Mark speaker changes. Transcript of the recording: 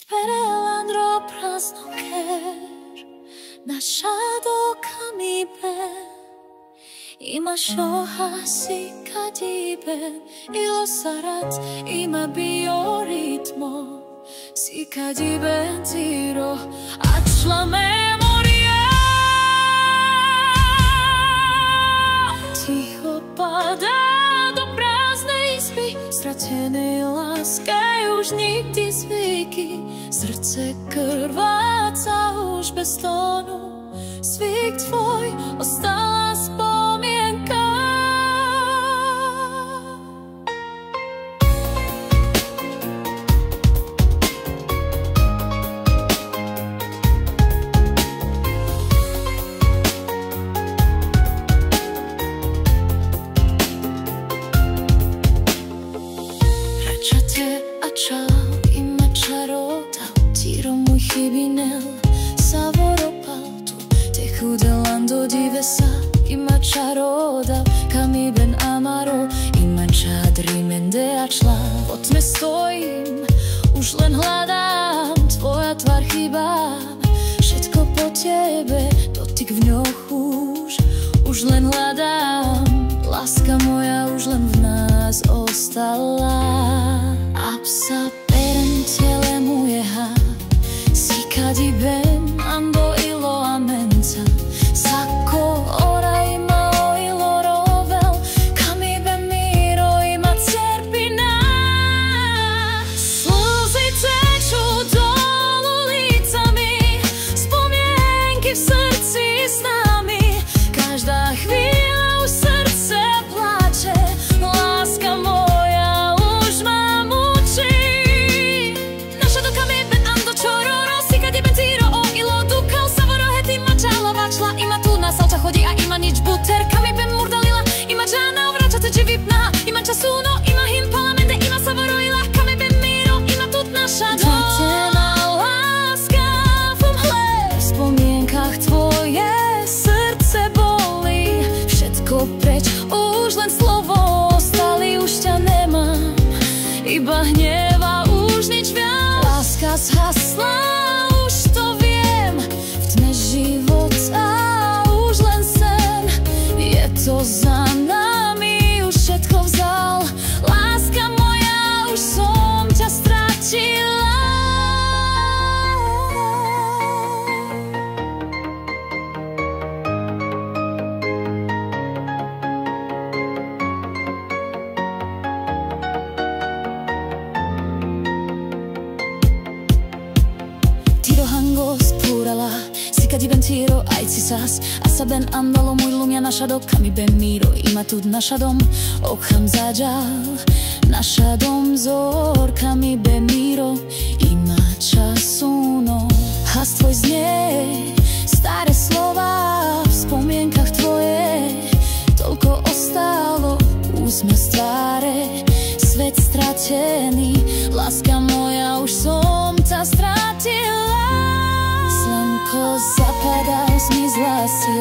Speaker 1: Sperelandro prázdno ker Našado kamibe Ima shohasi kadibe Ilo sarat ima bioritmo Si kadibe tiro Atšla memoria Ticho pada do prázdnej izby Stratenej láske už nikdy zvyky Srdce krváca už bez tónu Zvyk tvoj ostala spomienka Racciate a ciao ima čarota Tiro môj chybinel Savoropal tu Te chudelando divesa Ima čaroda Kami ben amaro Ima čadrimende a čla Po tme stojím Už len hľadám Tvoja tvár chýba Všetko po tebe Dotyk v ňoch už len hľadám Láska moja už len v nás ostala Apsa perentele mujeha Si kadiben ando ilo amenza Sako ora ima oilo rovel Kami ben miro ima cerpina Slzy tečú dolu lícami Spomienky v srdci s nami Každá chvíľa už srdce plače Láska moja už ma mučí Naša do kami ben ando čororo Si kadiben tiro o ilo dukal Savoro hety ma čalova čla Ima tu na salča chodí a ima nič buter Kami ben murdalila Ima džana vračate či vypná Ima časuno, ima hin palamende Ima savoro ila Kami ben miro Ima tu naša dom Zlatená láska v mhle V spomienkach tvoje srdce boli Všetko preč Už len slovo ostali Už ťa nemám Iba hneva Už nič viac Láska zhasla Už to viem V tme života Už len sen Je to za nami Už všetko vzal Láska moja Už som ťa stratila Tiro hangos purala Si kadiben tiro aicisas Asa ben andalo muy lumia naša do Kami ben miro Ima tu naša dom Okham zadžal Naša dom zor Kami ben miro Ima časuno Has tvoj znie Staré slova V spomienkach tvoje Toľko ostalo Úsmev z tváre Svet stratený Láska moja Už som ťa stratila Slnko zapadá, zmizla si